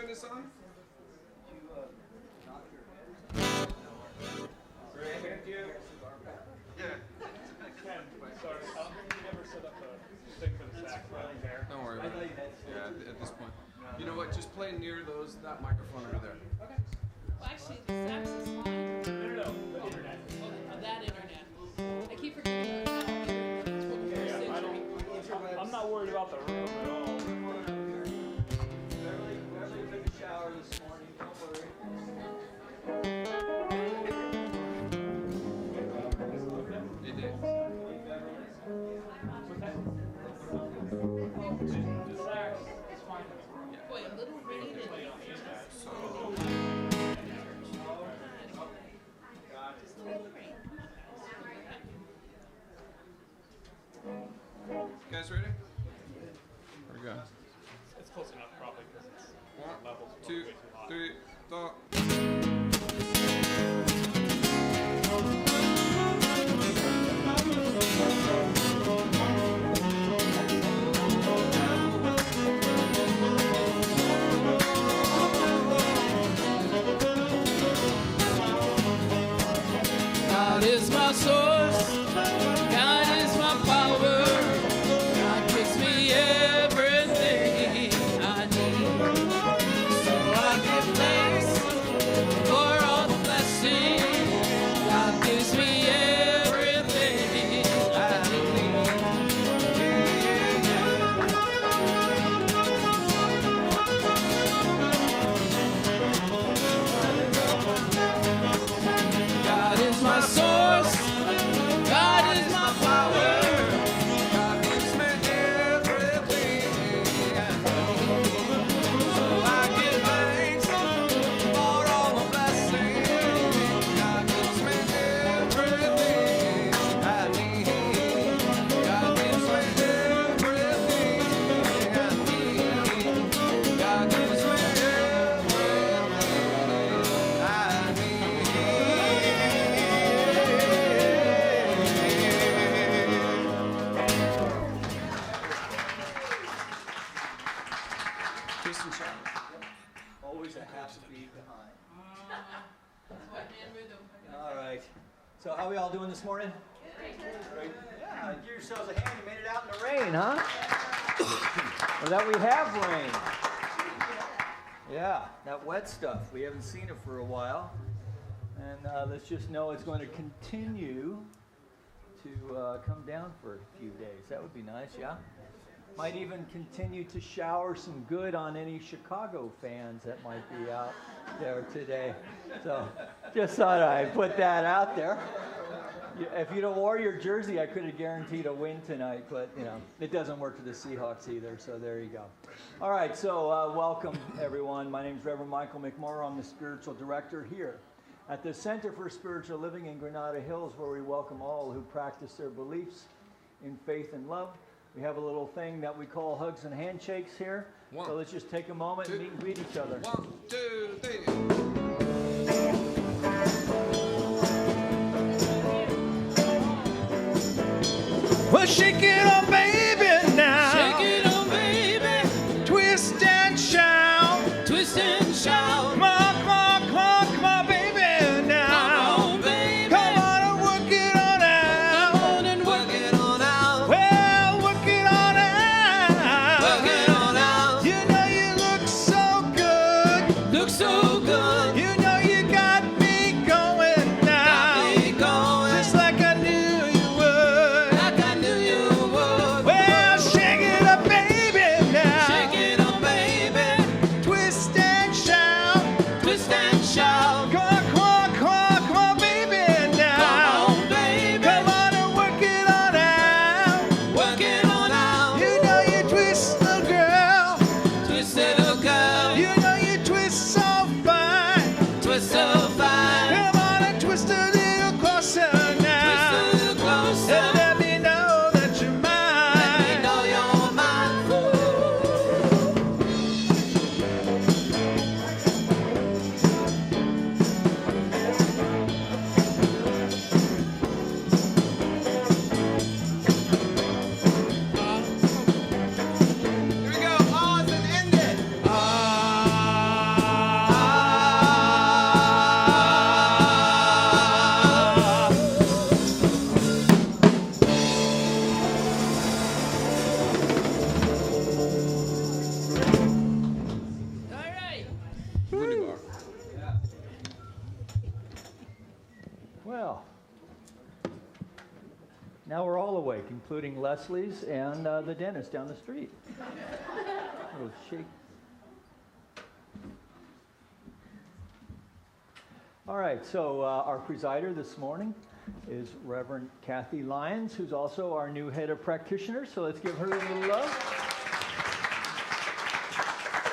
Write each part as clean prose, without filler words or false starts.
turn this on? Sorry, how come you never set up a thing for the sax right there? Don't worry about it. Yeah, at this point. You know what? Just play near that microphone over there. Okay. Well, actually, the sax is fine. No, the internet. Oh, that internet. I keep forgetting about that. I'm not worried about the room at all. Beverly took a shower this morning, don't worry. Hey, Dave. The sax is fine. Boy, a little rain and just a little rain. You guys ready? Here we go. It's close enough probably because it's levels both 2, way too hot. 3, stop. God is my source. God is my power. God gives me everything I need. So I give thanks for all the blessings. God gives me everything I need. God is my source. God is my power. God gives me everything I need. So I give thanks for all the blessings. God gives me everything I need. God gives me everything I need. God gives me everything I need. Kristen Shaw. Always a half a beat behind. That's what man rhythm. All right. So how we all doing this morning? Great. Yeah, give yourselves a hand. You made it out in the rain, huh? Or that we have rain. Yeah, that wet stuff. We haven't seen it for a while. And let's just know it's going to continue to come down for a few days. That would be nice, yeah? Might even continue to shower some good on any Chicago fans that might be out there today. So just thought I'd put that out there. If you'd have wore your jersey, I could have guaranteed a win tonight, but you know, it doesn't work for the Seahawks either, so there you go. All right, so welcome everyone. My name is Reverend Michael McMorrow. I'm the spiritual director here at the Center for Spiritual Living in Granada Hills, where we welcome all who practice their beliefs in faith and love. We have a little thing that we call hugs and handshakes here. So let's just take a moment and meet and greet each other. 1, 2, 3. Well, shake it on, baby, now. Shake it on, baby. Twist and shout. Twist and shout. Come on, come on, come on, come on, baby, now. Come on, baby. Come on and work it on out. Come on and work it on out. Well, work it on out. Work it on out. You know you look so good. Look so good. You know you got me going now. Got me going. Just like I knew you would. Like I knew you including Leslie's and the dentist down the street. A little shake. All right, so our presider this morning is Reverend Kathy Lyons, who's also our new head of practitioners. So let's give her a little love.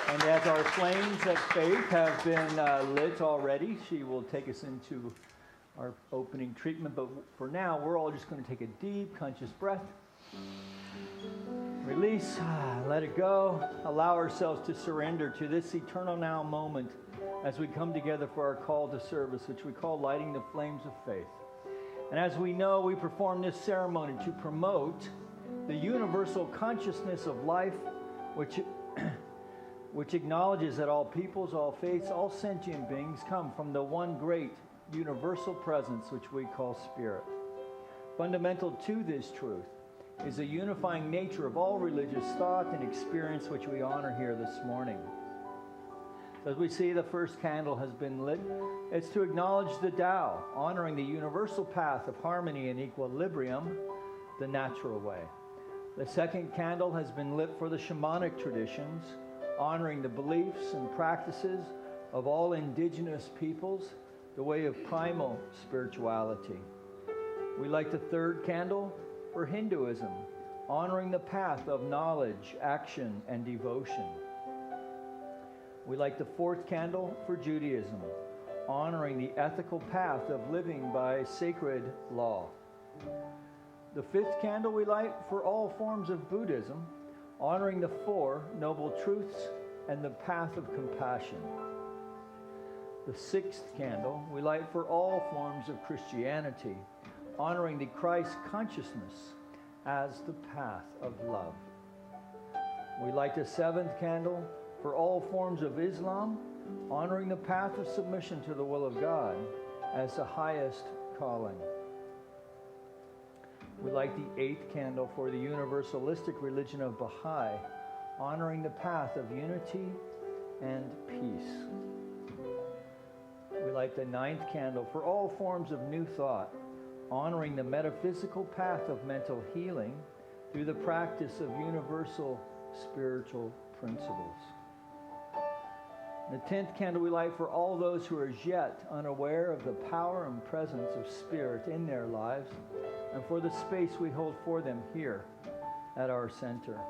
And as our flames of faith have been lit already, she will take us into our opening treatment. But for now, we're all just going to take a deep, conscious breath. Release, let it go. Allow ourselves to surrender to this eternal now moment as we come together for our call to service, which we call lighting the flames of faith. And as we know, we perform this ceremony to promote the universal consciousness of life, which acknowledges that all peoples, all faiths, all sentient beings come from the one great universal presence which we call Spirit. Fundamental to this truth is the unifying nature of all religious thought and experience which we honor here this morning. As we see the first candle has been lit, it's to acknowledge the Tao, honoring the universal path of harmony and equilibrium, the natural way. The second candle has been lit for the shamanic traditions, honoring the beliefs and practices of all indigenous peoples, the way of primal spirituality. We light the third candle for Hinduism, honoring the path of knowledge, action, and devotion. We light the fourth candle for Judaism, honoring the ethical path of living by sacred law. The fifth candle we light for all forms of Buddhism, honoring the four noble truths and the path of compassion. The sixth candle we light for all forms of Christianity, honoring the Christ consciousness as the path of love. We light the seventh candle for all forms of Islam, honoring the path of submission to the will of God as the highest calling. We light the eighth candle for the universalistic religion of Baha'i, honoring the path of unity and peace. We light the ninth candle for all forms of new thought, honoring the metaphysical path of mental healing through the practice of universal spiritual principles. The 10th candle we light for all those who are as yet unaware of the power and presence of Spirit in their lives, and for the space we hold for them here at our center.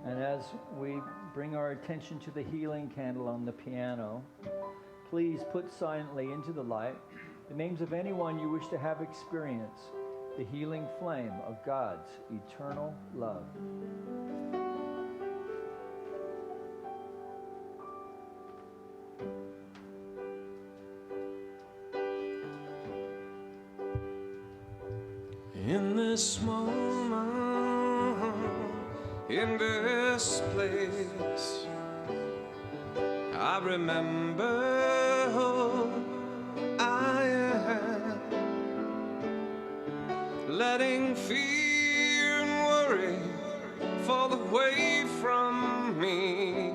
And as we bring our attention to the healing candle on the piano, please put silently into the light the names of anyone you wish to have experience the healing flame of God's eternal love. In this moment, in this place, I remember who I am, letting fear and worry fall away from me.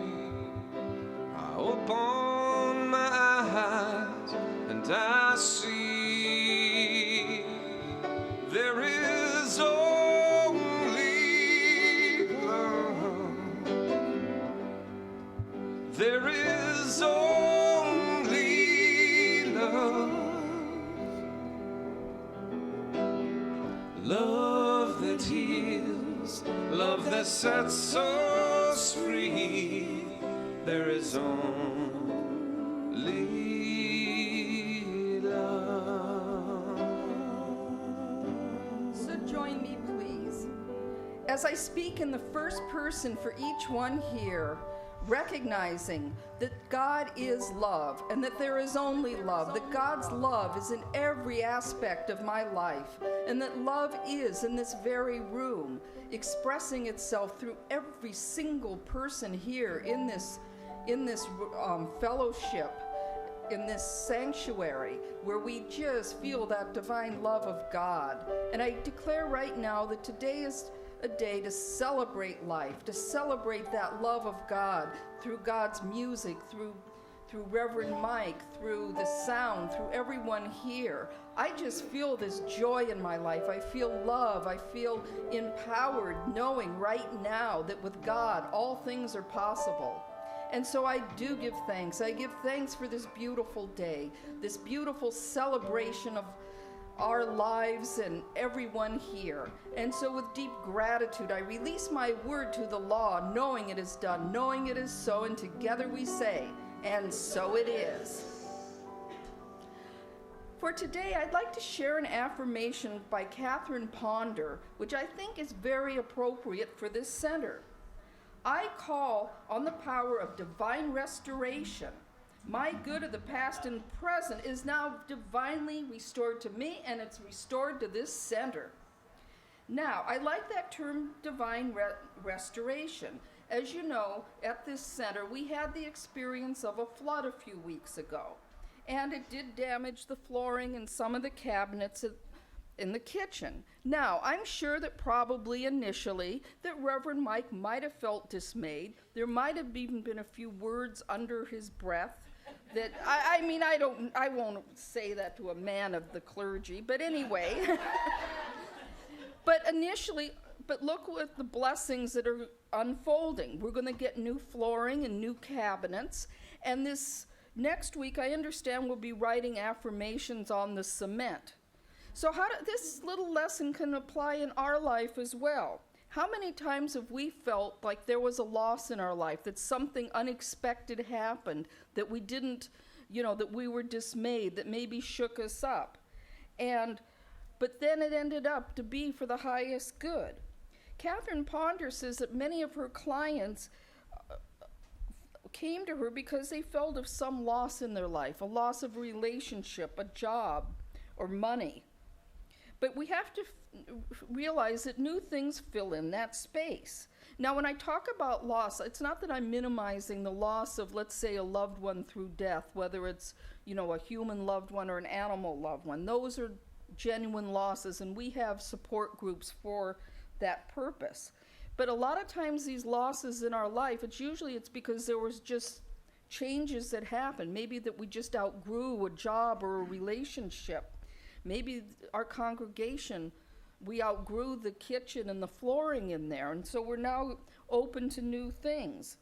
I open my eyes and I see there is only love. There is only love. Love that heals, love that sets us free. There is only love. So join me, please, as I speak in the first person for each one here, recognizing that God is love and that there is only love, that God's love is in every aspect of my life, and that love is in this very room, expressing itself through every single person here in this fellowship, in this sanctuary, where we just feel that divine love of God. And I declare right now that today is a day to celebrate life, to celebrate that love of God through God's music, through through Reverend Mike, through the sound, through everyone here. I just feel this joy in my life. I feel love. I feel empowered, knowing right now that with God, all things are possible. And so I do give thanks. I give thanks for this beautiful day, this beautiful celebration of our lives and everyone here. And so with deep gratitude, I release my word to the law, knowing it is done, knowing it is so, and together we say, and so it is. For today, I'd like to share an affirmation by Catherine Ponder, which I think is very appropriate for this center. I call on the power of divine restoration. My good of the past and present is now divinely restored to me, and it's restored to this center. Now, I like that term, divine restoration. As you know, at this center, we had the experience of a flood a few weeks ago, and it did damage the flooring and some of the cabinets in the kitchen. Now, I'm sure that probably initially that Reverend Mike might have felt dismayed. There might have even been a few words under his breath that, I won't say that to a man of the clergy, but anyway. But look at the blessings that are unfolding. We're going to get new flooring and new cabinets, and this next week, I understand we'll be writing affirmations on the cement. So this little lesson can apply in our life as well. How many times have we felt like there was a loss in our life, that something unexpected happened, that we didn't, that we were dismayed, that maybe shook us up? But then it ended up to be for the highest good. Catherine Ponder says that many of her clients came to her because they felt of some loss in their life, a loss of relationship, a job, or money. But we have to realize that new things fill in that space. Now, when I talk about loss, it's not that I'm minimizing the loss of, let's say, a loved one through death, whether it's, a human loved one or an animal loved one. Those are genuine losses, and we have support groups for that purpose. But a lot of times these losses in our life, it's because there was just changes that happened. Maybe that we just outgrew a job or a relationship. Maybe our congregation, we outgrew the kitchen and the flooring in there, and so we're now open to new things.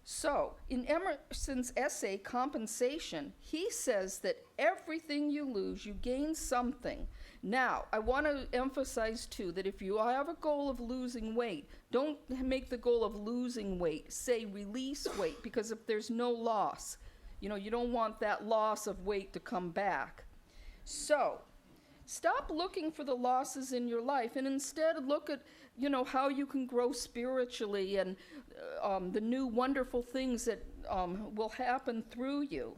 So, in Emerson's essay, Compensation, he says that everything you lose, you gain something. Now, I want to emphasize, too, that if you have a goal of losing weight, don't make the goal of losing weight. Say release weight, because if there's no loss, you don't want that loss of weight to come back. So, stop looking for the losses in your life and instead look at, how you can grow spiritually and the new wonderful things that will happen through you.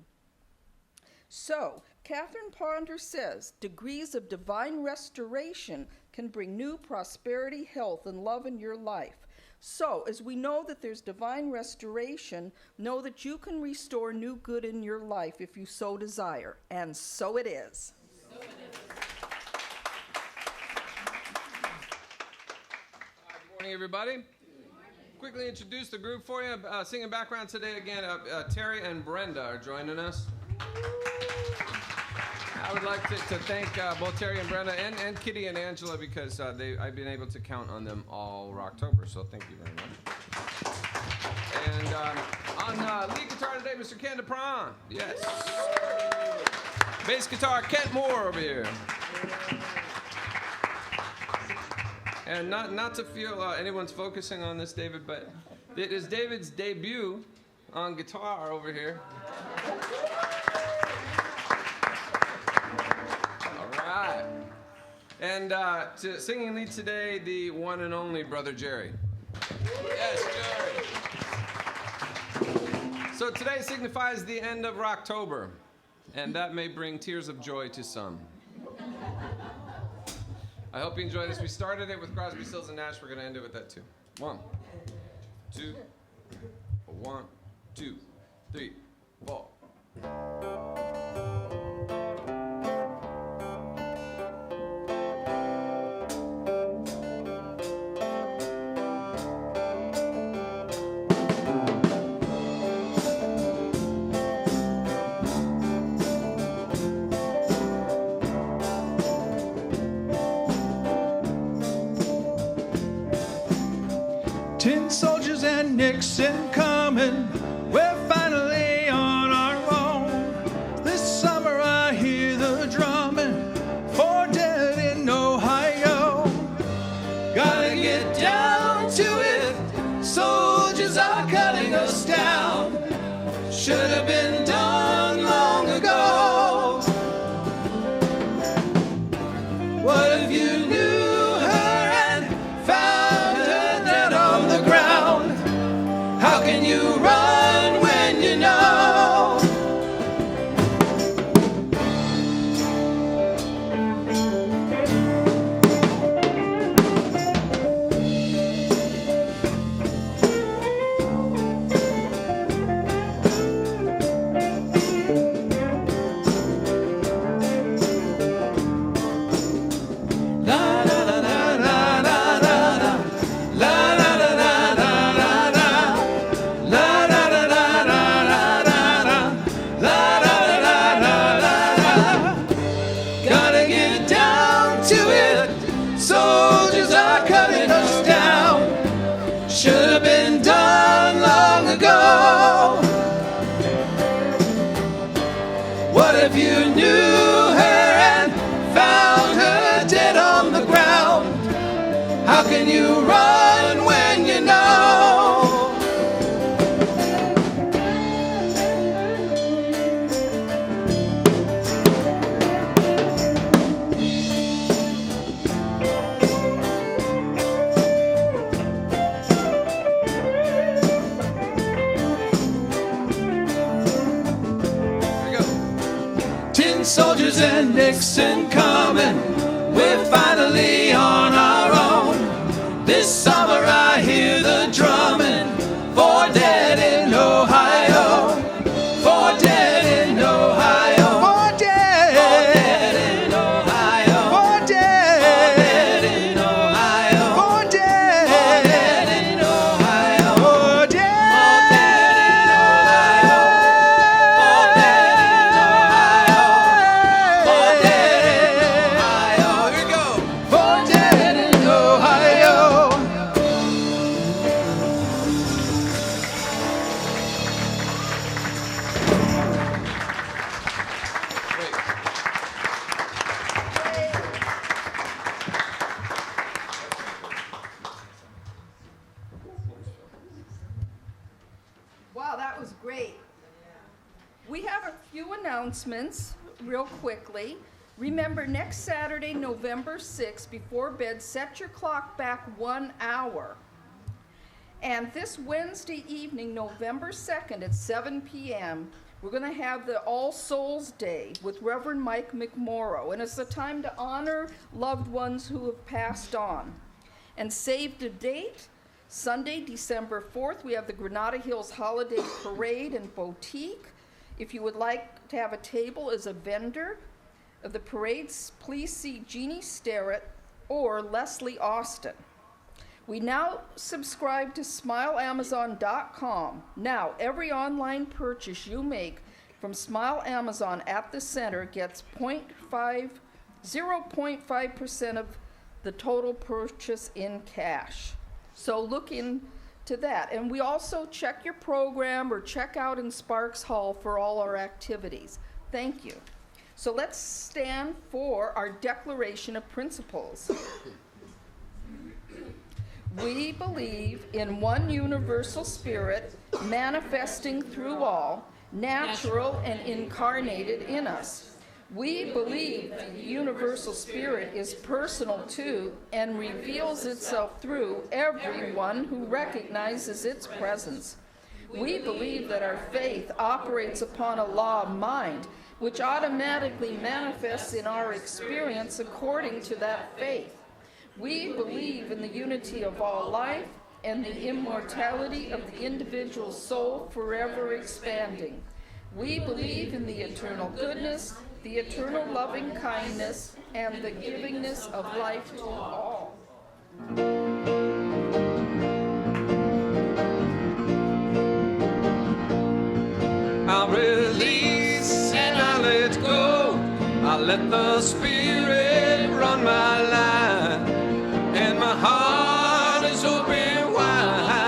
So, Catherine Ponder says, degrees of divine restoration can bring new prosperity, health, and love in your life. So, as we know that there's divine restoration, know that you can restore new good in your life if you so desire. And so it is. Good morning, everybody. Quickly introduce the group for you. Singing background today again, Terry and Brenda are joining us. I would like to thank both Terry and Brenda and Kitty and Angela because I've been able to count on them all October, so thank you very much. And on lead guitar today, Mr. Ken DePron. Yes. Bass guitar, Kent Moore over here. And not to feel anyone's focusing on this, David, but it is David's debut on guitar over here. All right. And to singing lead today, the one and only Brother Jerry. Yes, Jerry. So today signifies the end of October, and that may bring tears of joy to some. I hope you enjoyed this. We started it with Crosby, Stills, and Nash. We're going to end it with that, too. 1, 2, 1, 2, 3, 4. Tin soldiers and Nixon coming, we're finally on our own. This summer I hear the drumming for dead in Ohio. Gotta get down to it, soldiers are cutting us down. Should have been done long ago. What if you knew her and found her dead on the ground? How can you run when you know? Gotta get down to it, soldiers are cutting us down. Should have been done long ago. What if you knew her and found her dead on the ground? How can you run when you know? Tin soldiers and Nixon coming, we're finally on our own. This summer I hear the drumming for dead in Ohio. For dead in Ohio. For dead in Ohio. For dead in Ohio. For dead in Ohio. For dead in Ohio. For dead in Ohio. Here we go. For dead in Ohio. Wow, that was great. We have a few announcements real quickly. Remember, next Saturday, November 6th, before bed, set your clock back 1 hour. And this Wednesday evening, November 2nd at 7 p.m., we're going to have the All Souls Day with Reverend Mike McMorrow. And it's a time to honor loved ones who have passed on. And save the date, Sunday, December 4th, we have the Granada Hills Holiday Parade and Boutique. If you would like to have a table as a vendor of the parades, please see Jeannie Starrett or Leslie Austin. We now subscribe to SmileAmazon.com. Now, every online purchase you make from Smile Amazon at the center gets 0.5% of the total purchase in cash. So look into that. And we also check your program or check out in Sparks Hall for all our activities. Thank you. So let's stand for our Declaration of Principles. We believe in one universal spirit manifesting through all, natural and incarnated in us. We believe the universal spirit is personal to and reveals itself through everyone who recognizes its presence. We believe that our faith operates upon a law of mind, which automatically manifests in our experience according to that faith. We believe in the unity of all life and the immortality of the individual soul forever expanding. We believe in the eternal goodness, the eternal loving kindness, and the givingness of life to all. I'll release and I'll let go. I'll let the Spirit run my life, and my heart is open wide.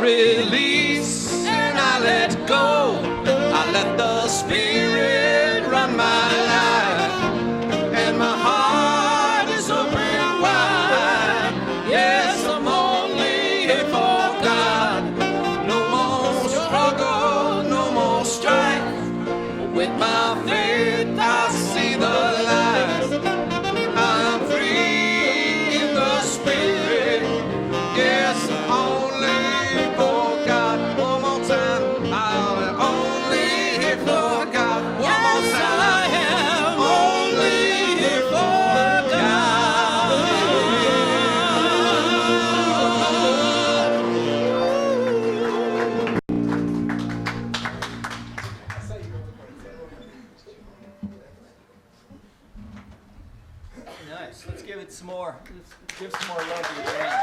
release and I let go. I let the Spirit run my life, and my heart is open wide. Yes, I'm only here for God. No more struggle, no more strife. With my faith I see the light. I'm free in the Spirit. Yes, I'm only for God. One more time. I'm only here for God. One more time. I am only here for Nice. Let's give it some more. Let's give some more love to the band.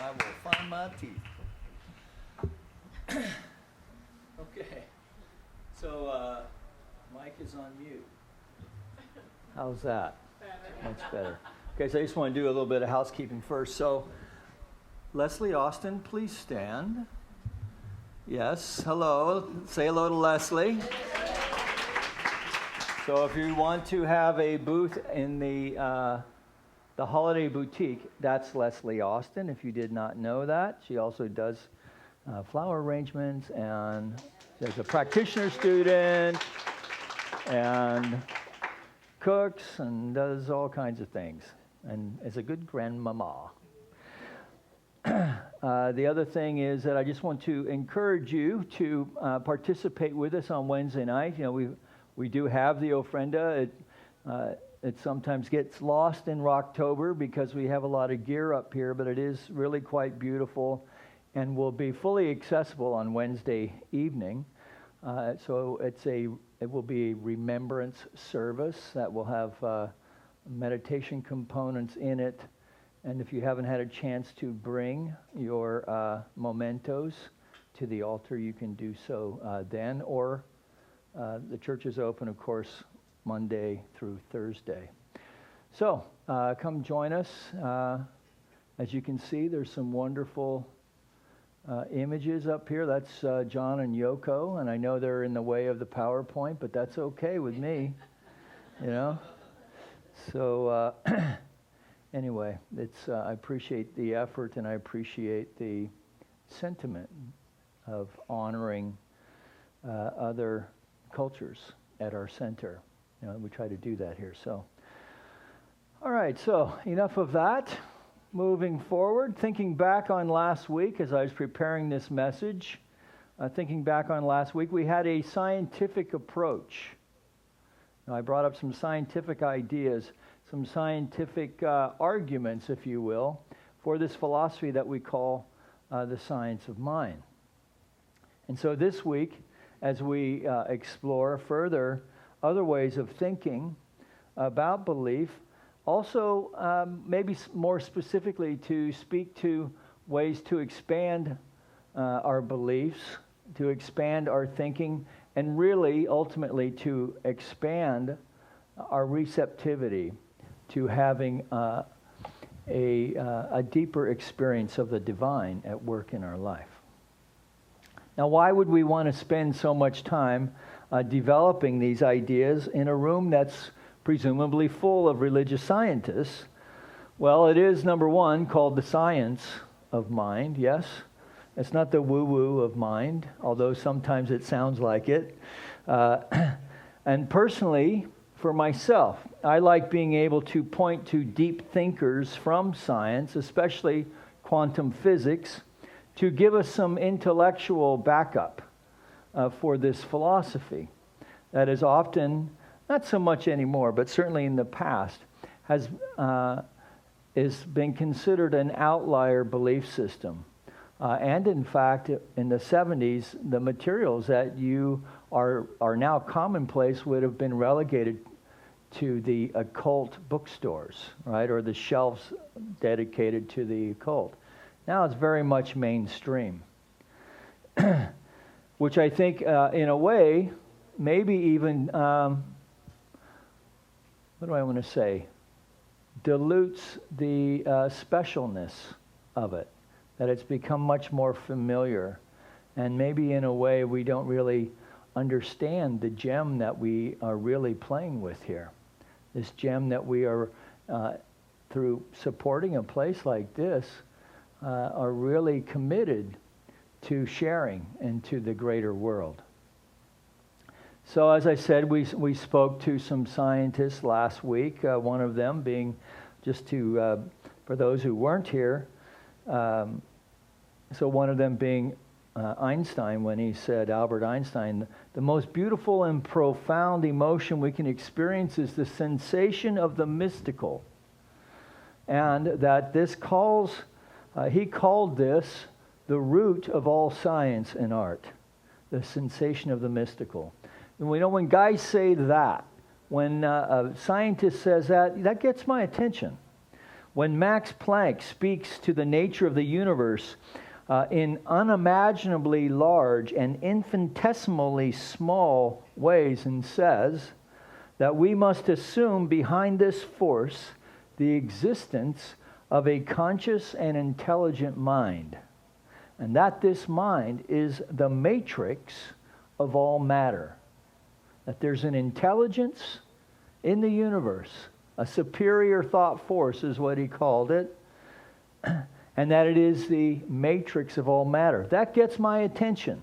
I will find my teeth. Okay. So, Mike is on mute. How's that? Much better. Okay, so I just want to do a little bit of housekeeping first. So, Leslie Austin, please stand. Yes, hello. Say hello to Leslie. So if you want to have a booth in the Holiday Boutique, that's Leslie Austin, if you did not know that. She also does flower arrangements, and there's a practitioner student, and cooks, and does all kinds of things, and is a good grandmama. The other thing is that I just want to encourage you to participate with us on Wednesday night. You know, we do have the ofrenda. It sometimes gets lost in Rocktober because we have a lot of gear up here, but it is really quite beautiful and will be fully accessible on Wednesday evening. So it will be a remembrance service that will have meditation components in it. And if you haven't had a chance to bring your mementos to the altar, you can do so then, or the church is open, of course, Monday through Thursday. So come join us. As you can see, there's some wonderful images up here. That's John and Yoko, and I know they're in the way of the PowerPoint, but that's okay with me, you know. So anyway, I appreciate the effort, and I appreciate the sentiment of honoring other cultures at our center. You know, we try to do that here. So, all right, so enough of that. Moving forward, thinking back on last week as I was preparing this message, thinking back on last week, we had a scientific approach. Now, I brought up some scientific ideas, some scientific arguments, if you will, for this philosophy that we call the science of mind. And so this week, as we explore further other ways of thinking about belief, also maybe more specifically to speak to ways to expand our beliefs, to expand our thinking, and really ultimately to expand our receptivity to having a deeper experience of the divine at work in our life. Now, why would we want to spend so much time developing these ideas in a room that's presumably full of religious scientists? Well, it is, number one, called the science of mind, yes? It's not the woo-woo of mind, although sometimes it sounds like it. And personally, for myself, I like being able to point to deep thinkers from science, especially quantum physics, to give us some intellectual backup for this philosophy that is often, not so much anymore, but certainly in the past, has been considered an outlier belief system. And in fact, in the 70s, the materials that are now commonplace would have been relegated to the occult bookstores, right, or the shelves dedicated to the occult. Now it's very much mainstream, which I think, in a way, maybe even, what do I want to say? dilutes the specialness of it, that it's become much more familiar. And maybe in a way we don't really understand the gem that we are really playing with here. This gem that we are, through supporting a place like this, are really committed to sharing into the greater world. So as I said, we spoke to some scientists last week, one of them being, just to, for those who weren't here, so one of them being Einstein, when he said, Albert Einstein, the most beautiful and profound emotion we can experience is the sensation of the mystical. And that this calls, he called this the root of all science and art, the sensation of the mystical. And we know when guys say that, when a scientist says that, that gets my attention. When Max Planck speaks to the nature of the universe in unimaginably large and infinitesimally small ways, and says that we must assume behind this force the existence of a conscious and intelligent mind, and that this mind is the matrix of all matter. That there's an intelligence in the universe, a superior thought force is what he called it, and that it is the matrix of all matter. That gets my attention.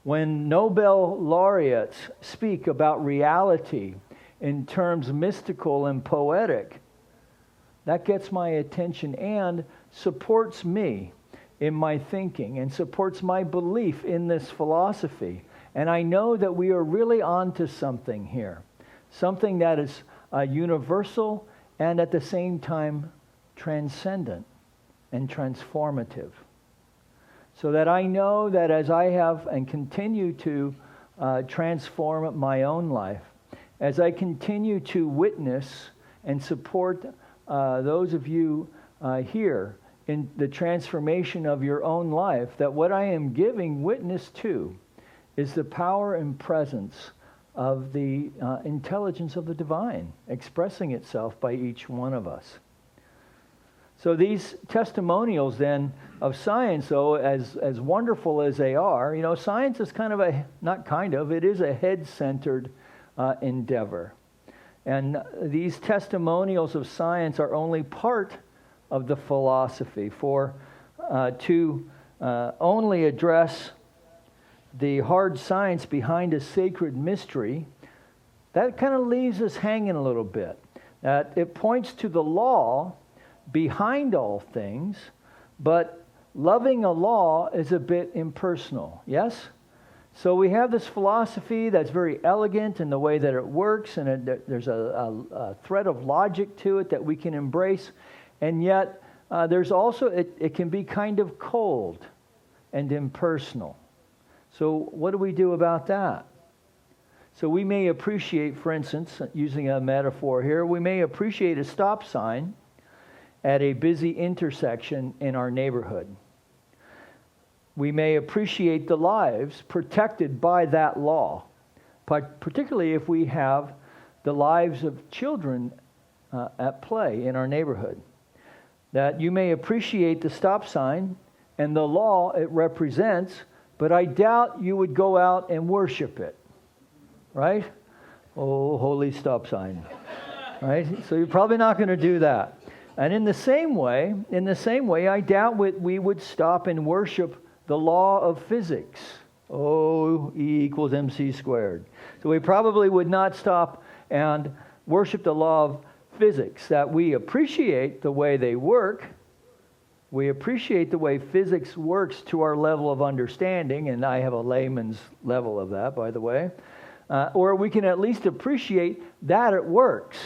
When Nobel laureates speak about reality in terms mystical and poetic, that gets my attention and supports me in my thinking and supports my belief in this philosophy. And I know that we are really onto something here, something that is universal and at the same time transcendent and transformative. So that I know that as I have and continue to transform my own life, as I continue to witness and support those of you here in the transformation of your own life, that what I am giving witness to is the power and presence of the intelligence of the divine expressing itself by each one of us. So these testimonials then of science, though, as wonderful as they are, you know, science is kind of it is a head-centered endeavor. And these testimonials of science are only part of the philosophy. For to only address the hard science behind a sacred mystery, that kind of leaves us hanging a little bit. It points to the law behind all things, but loving a law is a bit impersonal, yes? So we have this philosophy that's very elegant in the way that it works, and there's a thread of logic to it that we can embrace, and yet there's also, it can be kind of cold and impersonal. So what do we do about that? So we may appreciate, for instance, using a metaphor here, we may appreciate a stop sign at a busy intersection in our neighborhood. We may appreciate the lives protected by that law, particularly if we have the lives of children at play in our neighborhood. That you may appreciate the stop sign and the law it represents, but I doubt you would go out and worship it, right? Oh, holy stop sign, right? So you're probably not going to do that. And in the same way, I doubt we would stop and worship the law of physics. Oh, E equals MC squared. So we probably would not stop and worship the law of physics, that we appreciate the way they work. We appreciate the way physics works to our level of understanding, and I have a layman's level of that, by the way. Or we can at least appreciate that it works.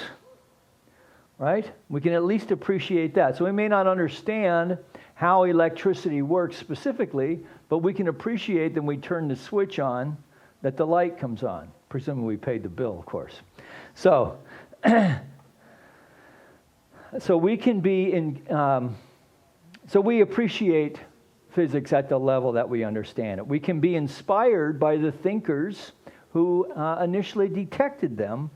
Right? We can at least appreciate that. So we may not understand how electricity works specifically, but we can appreciate that when we turn the switch on, that the light comes on. Presumably we paid the bill, of course. So, so we can be in... So we appreciate physics at the level that we understand it. We can be inspired by the thinkers who initially detected them,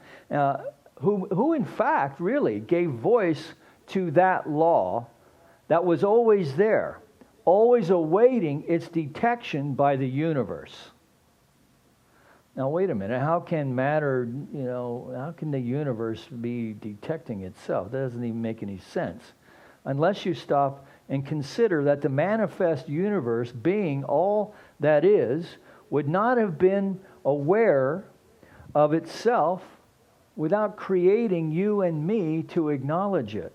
who in fact really gave voice to that law that was always there, always awaiting its detection by the universe. Now, wait a minute. How can matter, how can the universe be detecting itself? That doesn't even make any sense. Unless you stop and consider that the manifest universe, being all that is, would not have been aware of itself without creating you and me to acknowledge it.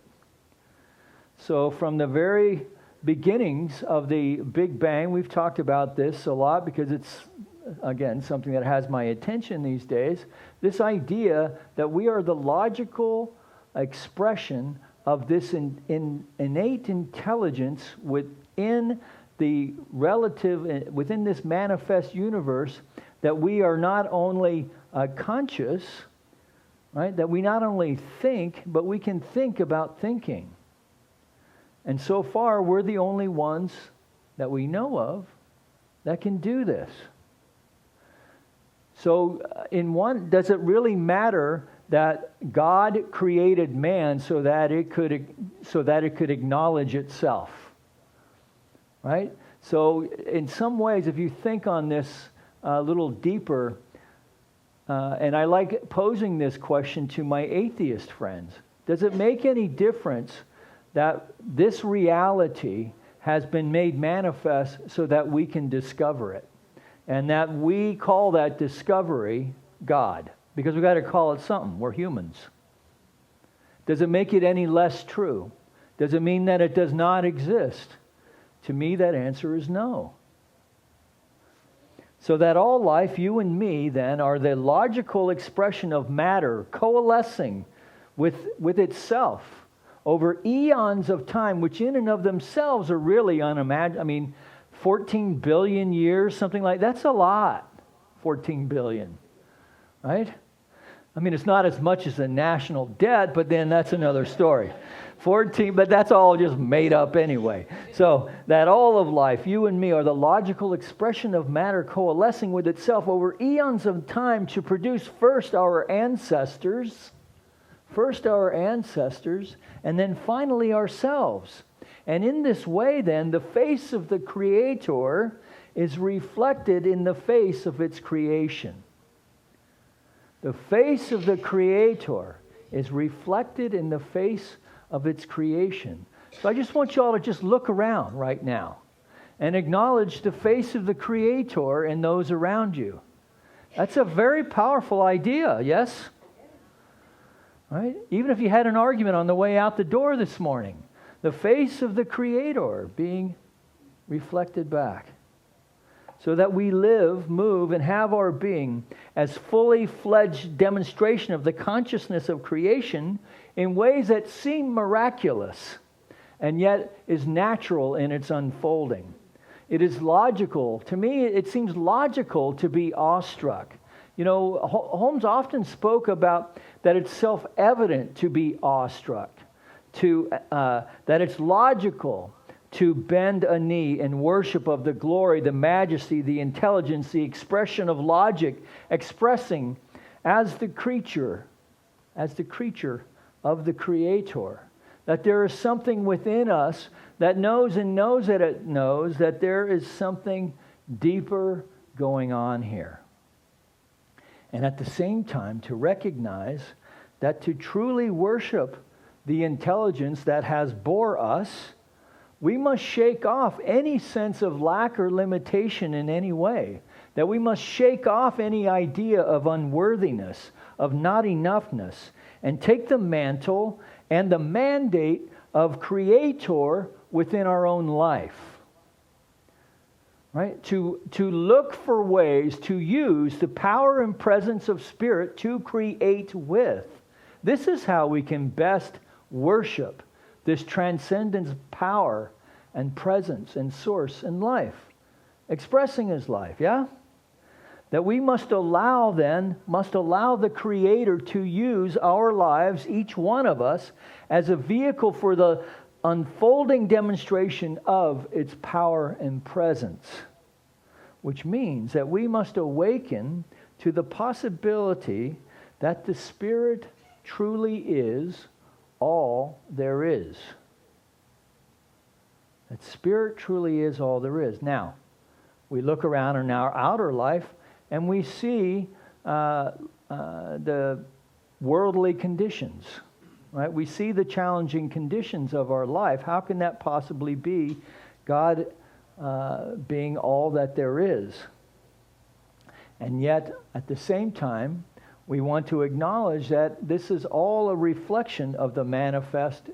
So from the very beginnings of the Big Bang, we've talked about this a lot because it's, again, something that has my attention these days, this idea that we are the logical expression of this innate intelligence within the within this manifest universe, that we are not only conscious, right? That we not only think, but we can think about thinking. And so far, we're the only ones that we know of that can do this. So, does it really matter that God created man so that it could acknowledge itself? Right? So, in some ways, if you think on this a little deeper, and I like posing this question to my atheist friends, does it make any difference that this reality has been made manifest so that we can discover it? And that we call that discovery God. Because we've got to call it something. We're humans. Does it make it any less true? Does it mean that it does not exist? To me, that answer is no. So that all life, you and me, then, are the logical expression of matter coalescing with itself over eons of time, which in and of themselves are really unimaginable. 14 billion years, something like that. That's a lot. 14 billion. Right? It's not as much as the national debt, but then that's another story. 14, but that's all just made up anyway. So that all of life, you and me, are the logical expression of matter coalescing with itself over eons of time to produce first our ancestors, and then finally ourselves. And in this way, then, the face of the Creator is reflected in the face of its creation. The face of the Creator is reflected in the face of its creation. So I just want you all to just look around right now and acknowledge the face of the Creator in those around you. That's a very powerful idea, yes? Right? Even if you had an argument on the way out the door this morning, the face of the Creator being reflected back, so that we live, move, and have our being as fully fledged demonstration of the consciousness of creation in ways that seem miraculous and yet is natural in its unfolding. It is logical. To me, it seems logical to be awestruck. Holmes often spoke about that it's self-evident to be awestruck. That it's logical to bend a knee in worship of the glory, the majesty, the intelligence, the expression of logic, expressing as the creature of the Creator. That there is something within us that knows that it knows that there is something deeper going on here. And at the same time, to recognize that to truly worship the intelligence that has bore us, we must shake off any sense of lack or limitation in any way. That we must shake off any idea of unworthiness, of not enoughness, and take the mantle and the mandate of Creator within our own life. Right? To look for ways to use the power and presence of Spirit to create with. This is how we can best worship this transcendent power and presence and source in life, expressing His life, yeah? That we must allow the Creator to use our lives, each one of us, as a vehicle for the unfolding demonstration of its power and presence. Which means that we must awaken to the possibility that the Spirit truly is all there is. That Spirit truly is all there is. Now, we look around in our outer life and we see the worldly conditions, right? We see the challenging conditions of our life. How can that possibly be God being all that there is? And yet, at the same time, we want to acknowledge that this is all a reflection of the manifest,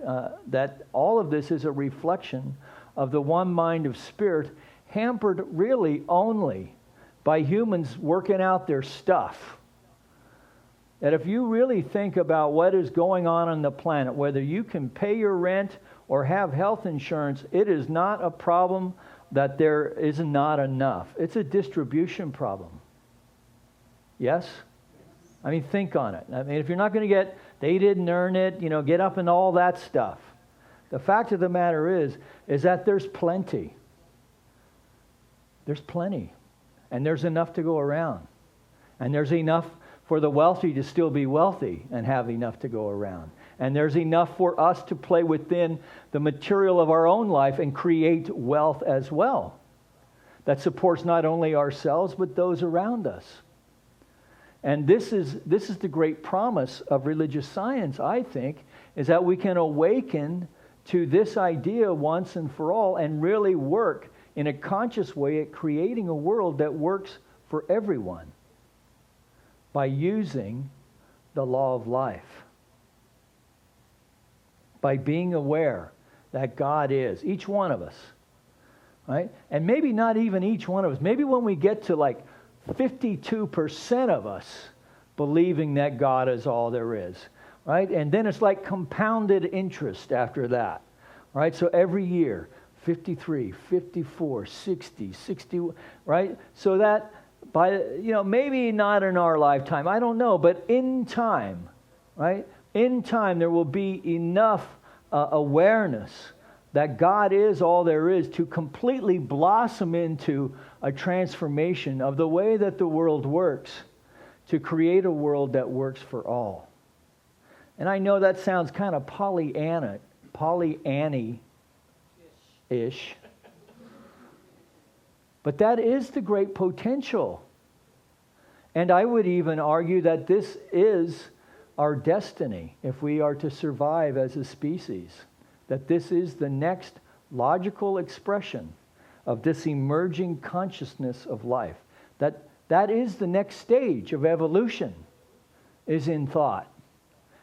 that all of this is a reflection of the one mind of Spirit, hampered really only by humans working out their stuff. That if you really think about what is going on the planet, whether you can pay your rent or have health insurance, it is not a problem that there is not enough. It's a distribution problem. Yes? I mean, think on it. I mean, if you're not going to get, they didn't earn it, get up and all that stuff. The fact of the matter is that there's plenty. There's plenty. And there's enough to go around. And there's enough for the wealthy to still be wealthy and have enough to go around. And there's enough for us to play within the material of our own life and create wealth as well. That supports not only ourselves, but those around us. And this is the great promise of religious science, I think, is that we can awaken to this idea once and for all and really work in a conscious way at creating a world that works for everyone by using the law of life. By being aware that God is, each one of us, right? And maybe not even each one of us. Maybe when we get to like 52% of us believing that God is all there is, right? And then it's like compounded interest after that, right? So every year, 53, 54, 60, 60, right? So that by, maybe not in our lifetime, I don't know, but in time, right? In time, there will be enough awareness that God is all there is to completely blossom into a transformation of the way that the world works, to create a world that works for all. And I know that sounds kind of Pollyanna-ish. But that is the great potential. And I would even argue that this is our destiny if we are to survive as a species. That this is the next logical expression of this emerging consciousness of life. That is the next stage of evolution, is in thought.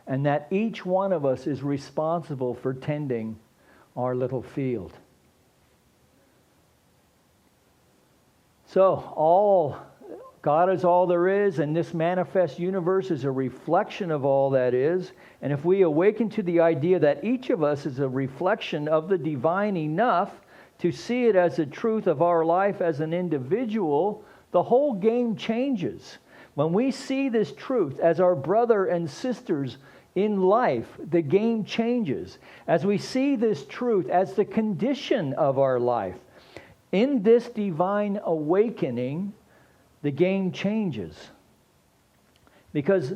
And that each one of us is responsible for tending our little field. So God is all there is, and this manifest universe is a reflection of all that is. And if we awaken to the idea that each of us is a reflection of the divine enough to see it as the truth of our life as an individual, the whole game changes. When we see this truth as our brother and sisters in life, the game changes. As we see this truth as the condition of our life, in this divine awakening, the game changes. Because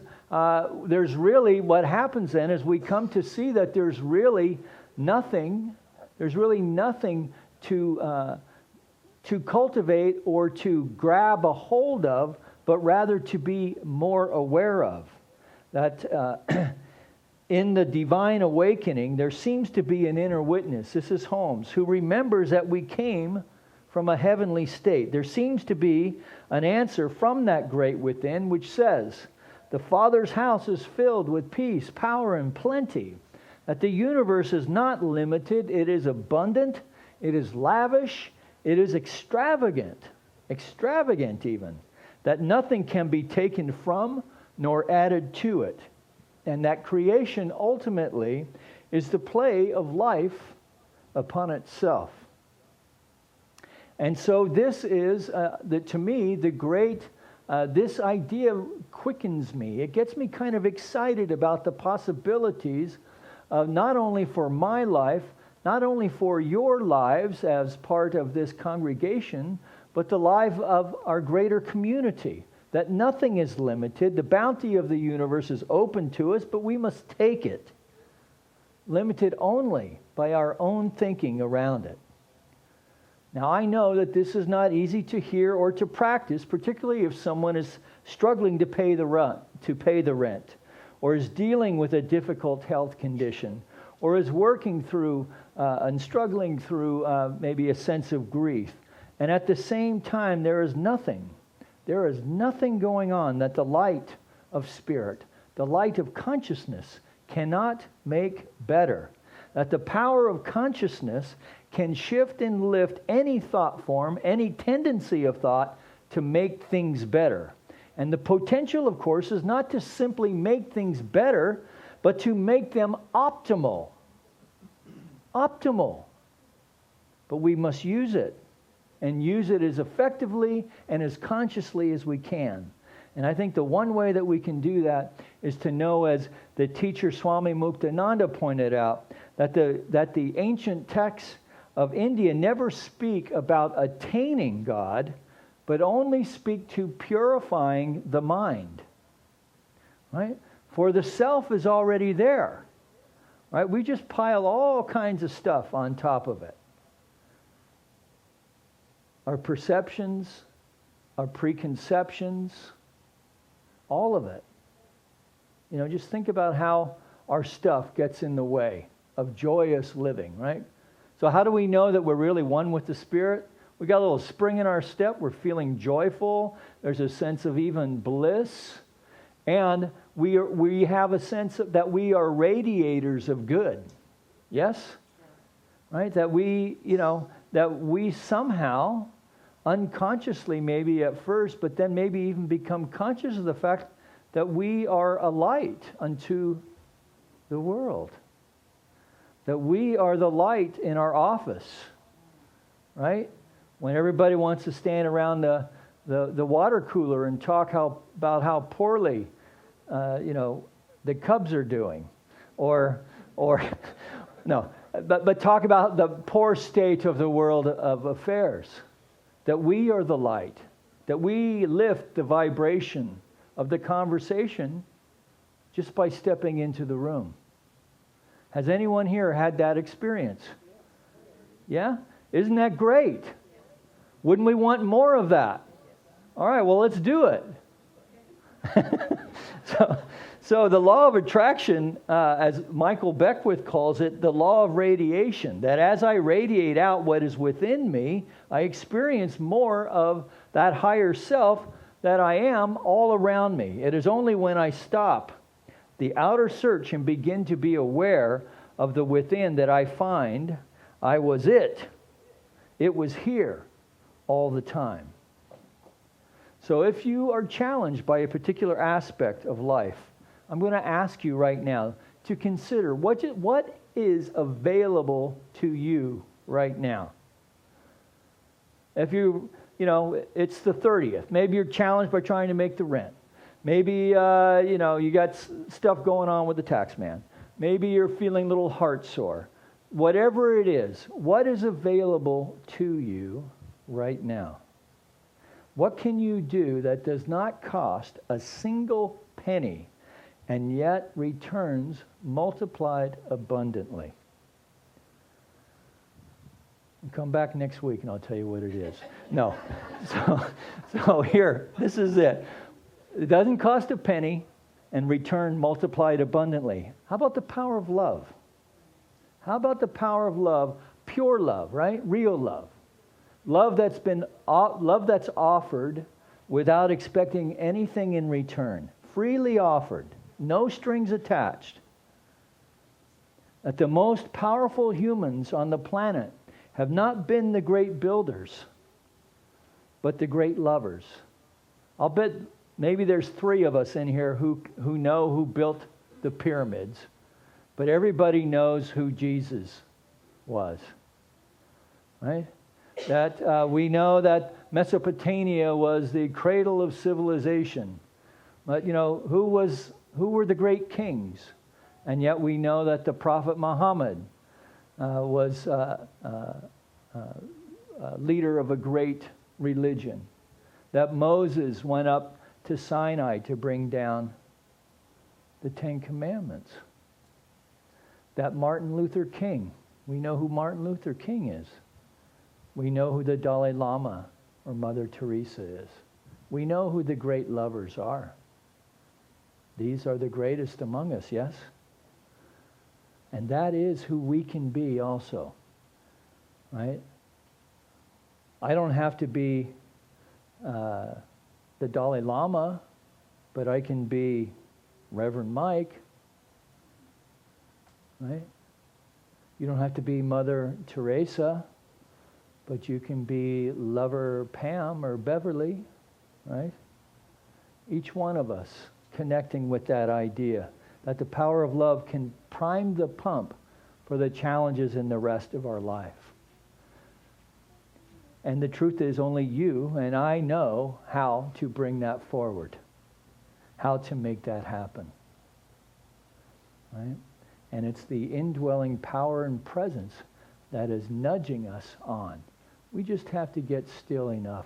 there's really, what happens then is we come to see that there's really nothing to cultivate or to grab a hold of, but rather to be more aware of. That in the divine awakening, there seems to be an inner witness. This is Holmes, who remembers that we came from a heavenly state. There seems to be an answer from that great within which says, the Father's house is filled with peace, power, and plenty. That the universe is not limited, it is abundant, it is lavish, it is extravagant even. That nothing can be taken from nor added to it. And that creation ultimately is the play of life upon itself. And so this is, to me, the great, this idea quickens me. It gets me kind of excited about the possibilities of not only for my life, not only for your lives as part of this congregation, but the life of our greater community. That nothing is limited. The bounty of the universe is open to us, but we must take it. limited only by our own thinking around it. Now, I know that this is not easy to hear or to practice, particularly if someone is struggling to pay the rent, or is dealing with a difficult health condition, or is working through and struggling through maybe a sense of grief. And at the same time, there is nothing going on that the light of spirit, the light of consciousness cannot make better. That the power of consciousness can shift and lift any thought form, any tendency of thought to make things better. And the potential, of course, is not to simply make things better, but to make them optimal. Optimal. But we must use it, and use it as effectively and as consciously as we can. And I think the one way that we can do that is to know, as the teacher Swami Muktananda pointed out, that the ancient texts of India never speak about attaining God, but only speak to purifying the mind. Right? For the self is already there. Right? We just pile all kinds of stuff on top of it. Our perceptions, our preconceptions, all of it. Just think about how our stuff gets in the way of joyous living, right? So how do we know that we're really one with the Spirit? We got a little spring in our step. We're feeling joyful. There's a sense of even bliss. And we have a sense that we are radiators of good. Yes? Right? That we somehow, unconsciously maybe at first, but then maybe even become conscious of the fact that we are a light unto the world. That we are the light in our office, right? When everybody wants to stand around the water cooler and talk about how poorly, the Cubs are doing, or no, but talk about the poor state of the world of affairs. That we are the light, that we lift the vibration of the conversation just by stepping into the room. Has anyone here had that experience? Yeah? Isn't that great? Wouldn't we want more of that? All right, well, let's do it. So the law of attraction, as Michael Beckwith calls it, the law of radiation, that as I radiate out what is within me, I experience more of that higher self that I am all around me. It is only when I stop the outer search and begin to be aware of the within that I find I was it. It was here all the time. So if you are challenged by a particular aspect of life, I'm going to ask you right now to consider what is available to you right now. If it's the 30th. Maybe you're challenged by trying to make the rent. Maybe, you got stuff going on with the tax man. Maybe you're feeling a little heart sore. Whatever it is, what is available to you right now? What can you do that does not cost a single penny and yet returns multiplied abundantly? Come back next week and I'll tell you what it is. No. So here, this is it. It doesn't cost a penny and return multiplied abundantly. How about the power of love? How about the power of love? Pure love, right? Real love. Love that's offered without expecting anything in return. Freely offered. No strings attached. That the most powerful humans on the planet have not been the great builders, but the great lovers. I'll bet maybe there's 3 of us in here who know who built the pyramids, but everybody knows who Jesus was, right? That we know that Mesopotamia was the cradle of civilization. But who were the great kings? And yet we know that the Prophet Muhammad was leader of a great religion. That Moses went up to Sinai to bring down the 10 Commandments. that Martin Luther King. We know who Martin Luther King is. We know who the Dalai Lama or Mother Teresa is. We know who the great lovers are. These are the greatest among us, yes? And that is who we can be also, right? I don't have to be the Dalai Lama, but I can be Reverend Mike, right? You don't have to be Mother Teresa, but you can be Lover Pam or Beverly, right? Each one of us connecting with that idea that the power of love can prime the pump for the challenges in the rest of our life. And the truth is, only you and I know how to bring that forward, how to make that happen, right? And it's the indwelling power and presence that is nudging us on. We just have to get still enough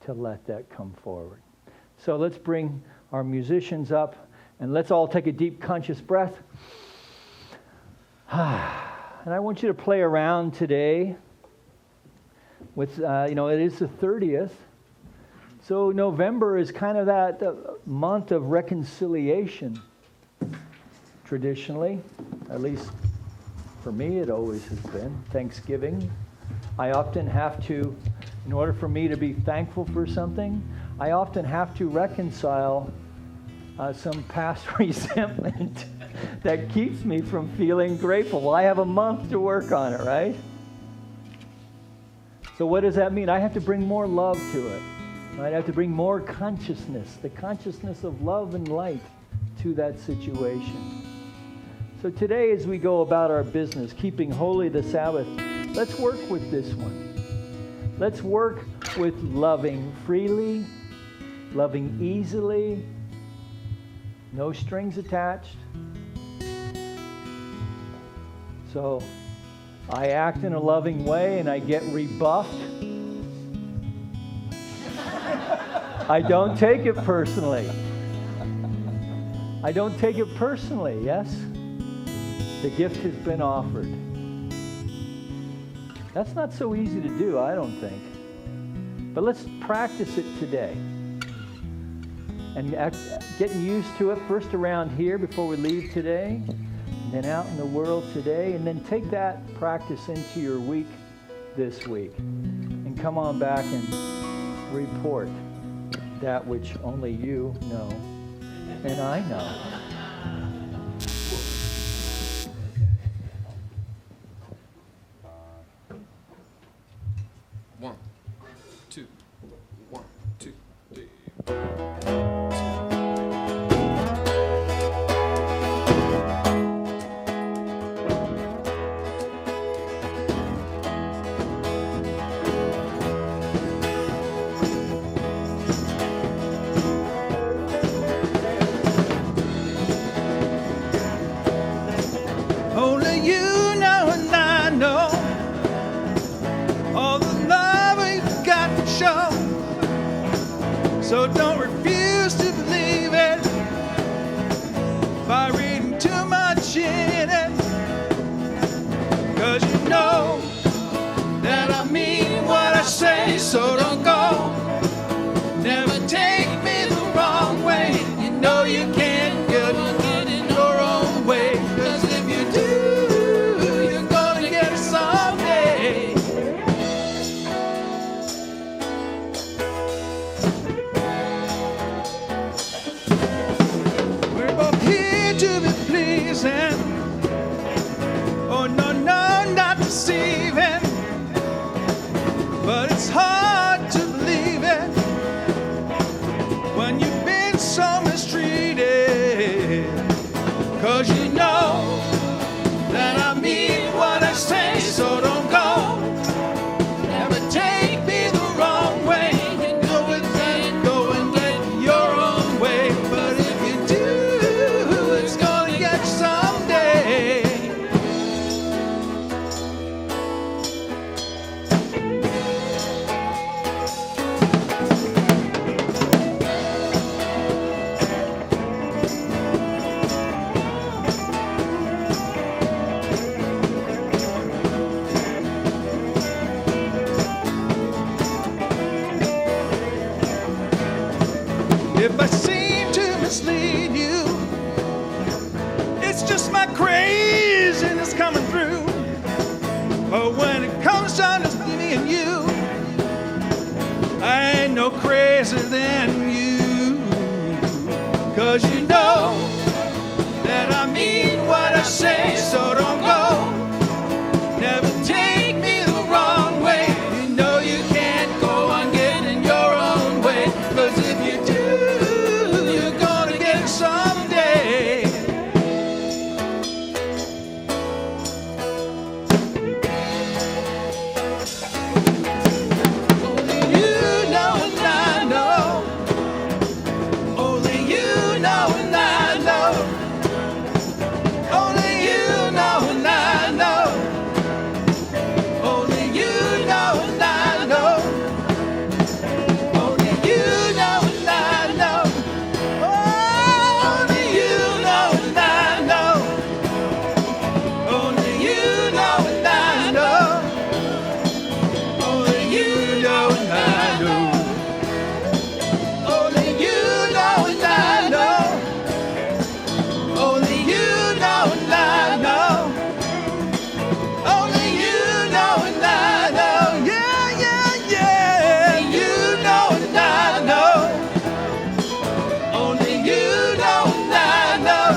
to let that come forward. So let's bring our musicians up and let's all take a deep conscious breath. And I want you to play around today with, it is the 30th. So November is kind of that month of reconciliation, traditionally. At least for me, it always has been. Thanksgiving. I often have to, in order for me to be thankful for something, I often have to reconcile some past resentment that keeps me from feeling grateful. Well, I have a month to work on it, right? So what does that mean? I have to bring more love to it. Right? I have to bring more consciousness, the consciousness of love and light to that situation. So today, as we go about our business, keeping holy the Sabbath, let's work with this one. Let's work with loving freely, loving easily, no strings attached. So I act in a loving way and I get rebuffed. I don't take it personally. I don't take it personally, yes? The gift has been offered. That's not so easy to do, I don't think. But let's practice it today. And getting used to it first around here before we leave today, and then out in the world today, and then take that practice into your week this week. And come on back and report that which only you know and I know. One, two, 3. Only you know and I know all the love we've got to show. So don't refuse to believe it by reading too much in it. 'Cause you know that I mean what I say, so don't go. Never take me the wrong way. You know you can't get in your own way. 'Cause if you do, you're gonna get it someday. We're both here to be pleasing. Oh, no, not deceiving. But it's hard to believe it when you've been so mistreated. 'Cause you know that I mean what I say, so don't go. Never take me the wrong way. Go and get your own way. But if you do, it's gonna get you someday. closer than you. 'Cause you know that I mean what I say, so don't go. Never take me the wrong way. You know you can't go on getting your own way. 'Cause if you do, you're gonna get it someday. Only you know and I know. Only you know and I know. Only you know and I know. Only you know and I know. Only you know and I know. Oh, only you know and I know. Only you know and I know. Only you know and I know. Only you know and I know. Only you know and I know. Only you know and I know. Yeah, yeah, yeah. You know and I know. Only you know and I know.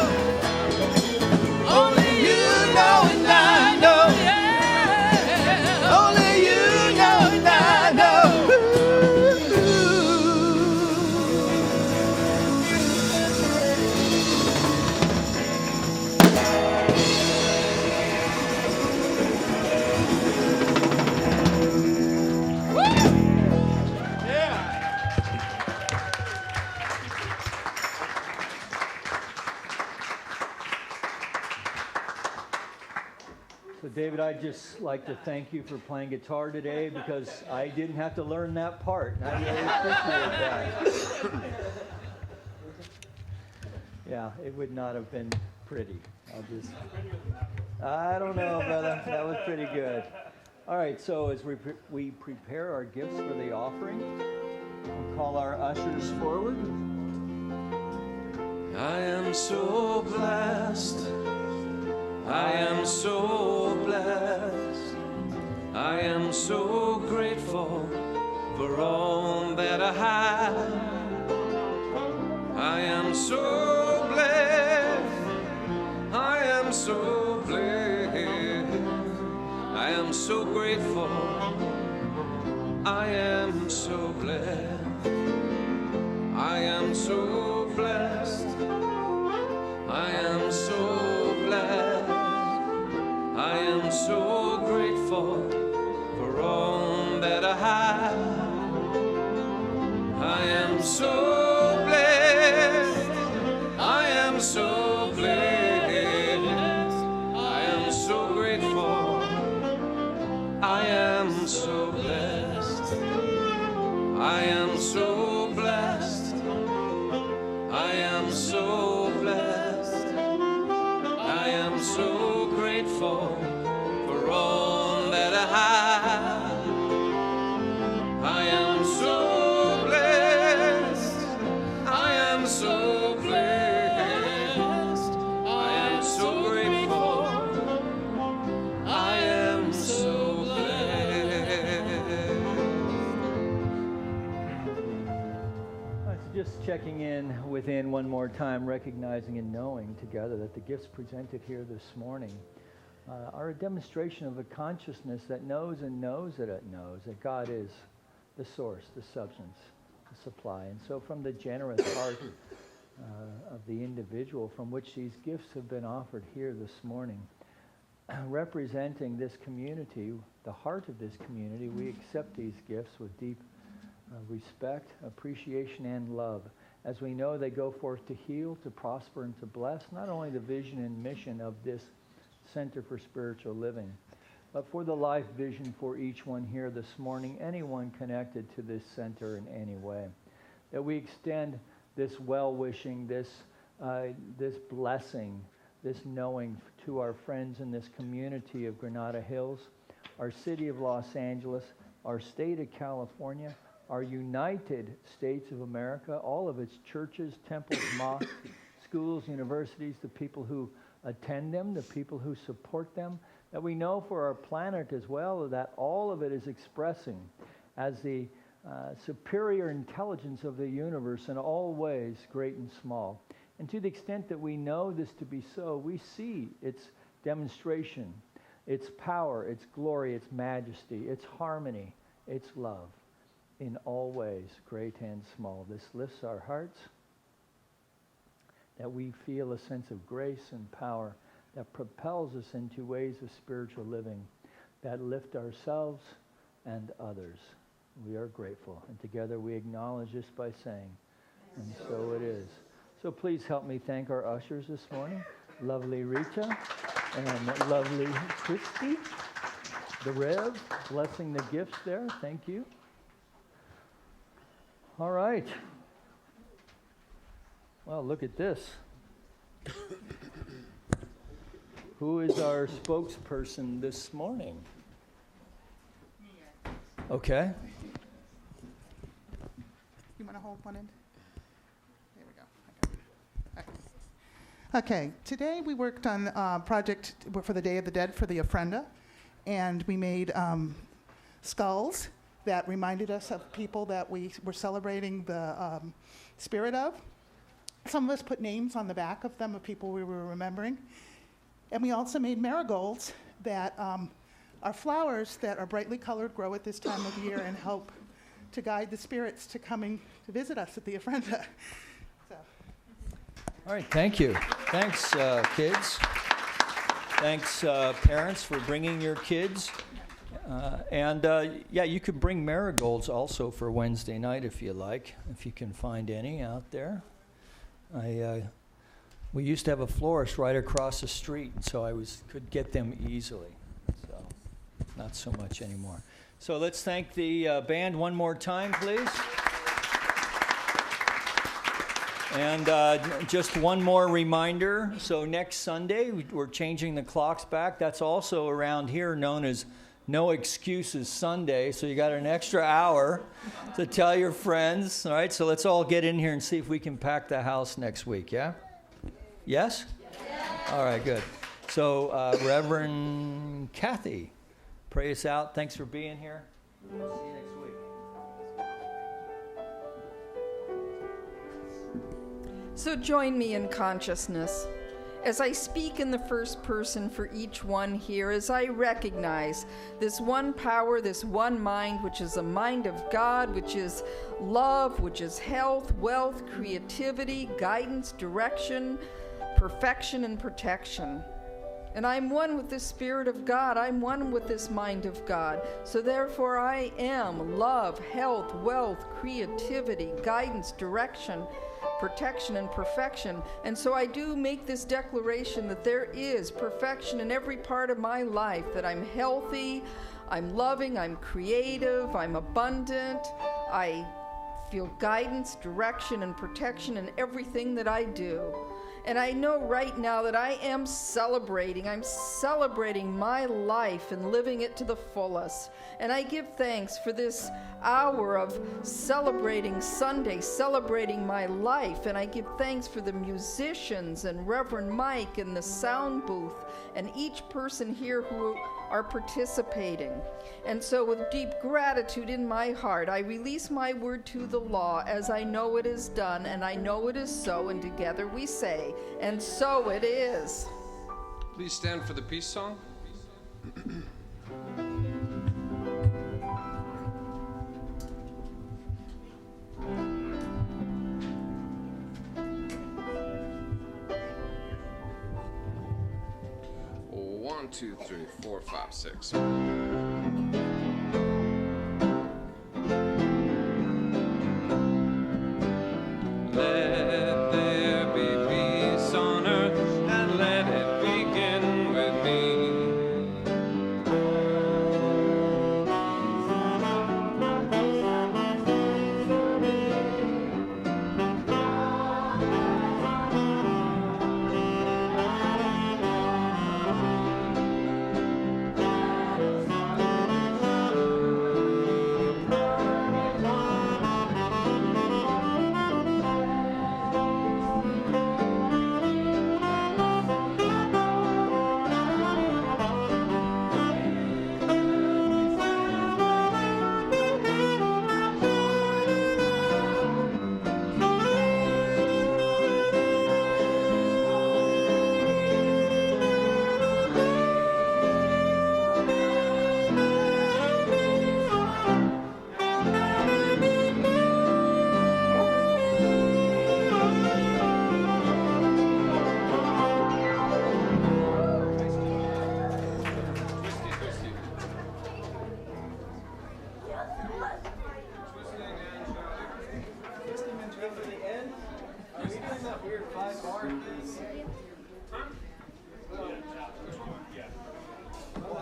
Only you know and I know. Yeah. Only you know and I know. So David, I'd just like to thank you for playing guitar today because I didn't have to learn that part. And I really appreciate that. Yeah, it would not have been pretty. I don't know, brother. That was pretty good. All right, so as we prepare our gifts for the offering, we'll call our ushers forward. I am so blessed. I am so blessed. I am so grateful for all that I have. I am so blessed. I am so blessed. I am so grateful. I am so blessed. I am so blessed. I am so blessed. I am so grateful for all that I have. I am so blessed. I am so blessed. I am so grateful. I am so blessed. I am so blessed. I am so blessed. I am so grateful for all that I have. I am so blessed. I am so blessed. I am so grateful. I am so blessed. Just checking in within one more time, recognizing and knowing together that the gifts presented here this morning are a demonstration of a consciousness that knows and knows that it knows that God is the source, the substance, the supply. And so from the generous heart of the individual from which these gifts have been offered here this morning, representing this community, the heart of this community, we accept these gifts with deep respect, appreciation, and love, as we know they go forth to heal, to prosper, and to bless not only the vision and mission of this Center for Spiritual Living, but for the life vision for each one here this morning, anyone connected to this center in any way. That we extend this well-wishing, this blessing, this knowing to our friends in this community of Granada Hills, our city of Los Angeles, our state of California, our United States of America, all of its churches, temples, mosques, schools, universities, the people who attend them, the people who support them, that we know for our planet as well that all of it is expressing as the superior intelligence of the universe in all ways, great and small. And to the extent that we know this to be so, we see its demonstration, its power, its glory, its majesty, its harmony, its love in all ways, great and small. This lifts our hearts, that we feel a sense of grace and power that propels us into ways of spiritual living that lift ourselves and others. We are grateful. And together we acknowledge this by saying, and so it is. So please help me thank our ushers this morning. Lovely Rita and lovely Christy, the Rev, blessing the gifts there. Thank you. All right. Well, look at this. Who is our spokesperson this morning? Okay. You want to hold one end? There we go. Okay, today we worked on a project for the Day of the Dead for the Ofrenda, and we made skulls that reminded us of people that we were celebrating the spirit of. Some of us put names on the back of them of people we were remembering. And we also made marigolds that are flowers that are brightly colored, grow at this time of year, and help to guide the spirits to coming to visit us at the Ofrenda. So. All right, thank you. Thanks, kids. Thanks, parents, for bringing your kids. Yeah, you could bring marigolds also for Wednesday night if you like, if you can find any out there. We used to have a florist right across the street, and so could get them easily. So not so much anymore. So let's thank the band one more time, please. And just one more reminder. So next Sunday, we're changing the clocks back. That's also around here known as No Excuses Sunday. So you got an extra hour to tell your friends. All right, so let's all get in here and see if we can pack the house next week, yeah? Yes? Yeah. All right, good. So Reverend Kathy, pray us out. Thanks for being here. See you next week. So join me in consciousness as I speak in the first person for each one here, as I recognize this one power, this one mind, which is a mind of God, which is love, which is health, wealth, creativity, guidance, direction, perfection, and protection. And I'm one with the Spirit of God. I'm one with this mind of God. So therefore I am love, health, wealth, creativity, guidance, direction, protection, and perfection. And so I do make this declaration that there is perfection in every part of my life, that I'm healthy, I'm loving, I'm creative, I'm abundant, I feel guidance, direction, and protection in everything that I do. And I know right now that I am celebrating. I'm celebrating my life and living it to the fullest. And I give thanks for this hour of celebrating Sunday, celebrating my life. And I give thanks for the musicians and Reverend Mike and the sound booth and each person here who are participating. And so with deep gratitude in my heart, I release my word to the law as I know it is done, and I know it is so, and together we say, and so it is. Please stand for the peace song. One, two, three, four, five, six. Let there be peace on earth, and let it begin with me.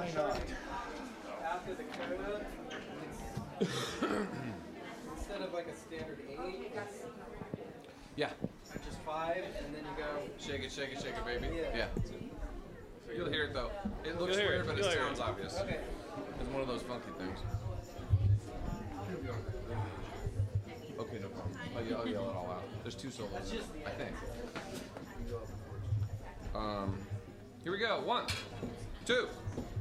Why not? After the coda, instead of like a standard 8, Yeah. just 5, and then you go. Shake it, shake it, shake it, baby. Yeah. You'll hear it though. It looks You'll hear weird, it. but it You'll hear sounds it. obvious. Okay. It's one of those funky things. Okay, no problem. I'll yell it all out. There's 2 solos, I think. Here we go. 1, 2.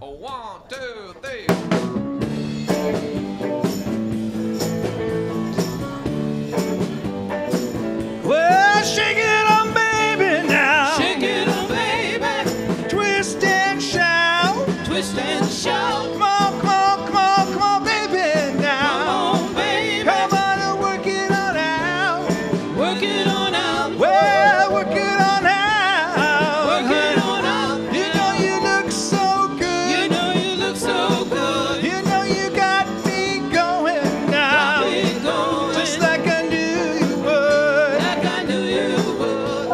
Oh, 1, 2, 3. Well, shake it on, baby, now. Shake it on, baby. Twist and shout. Twist and shout. Come on, come on, come on, come on, baby, now. Come on, baby. Come on and work it on out. Work it on out. Well, work it on out. Work it on out. You know you look so good. You know you look so good. You know you got me going now. Got me going. Just like I knew you would. Like I knew you would.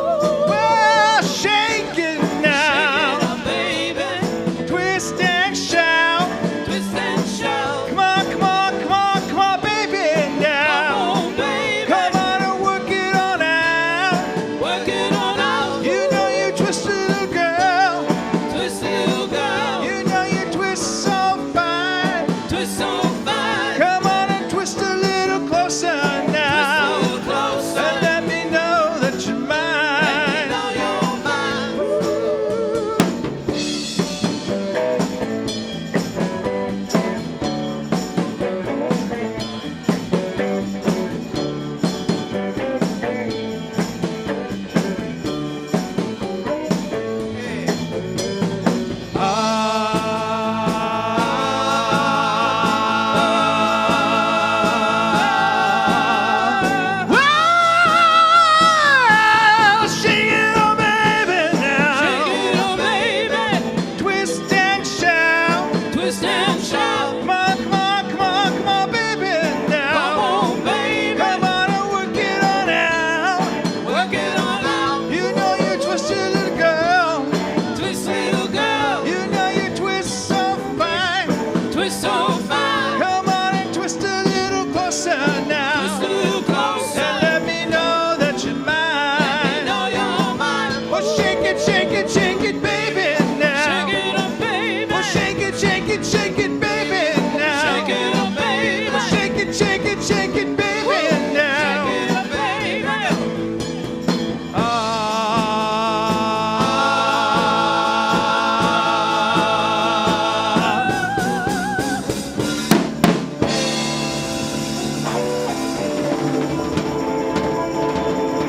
Well, shake it now. Shake it on, baby. Twist and shout. Twist and shout. Come on, come on, come on, come on, baby, Come now. on, baby. Come on and work it on out. Work it on out. You know you twist, little girl. Twist, little girl. You know you twist so fine. Twist so fine. Come on and twist a little closer now. Twist a little closer. And let me know that you're mine. Now you're mine. Well, shake it on, baby, now. Shake it on, baby. Twist and shout. Twist and shout. Come on, come on, come on, come on, baby, now. Come on, baby. Come on and work it on out. Work it on out. You know you twist your little girl. Twist, little girl. You know you twist so fine. Twist so fine.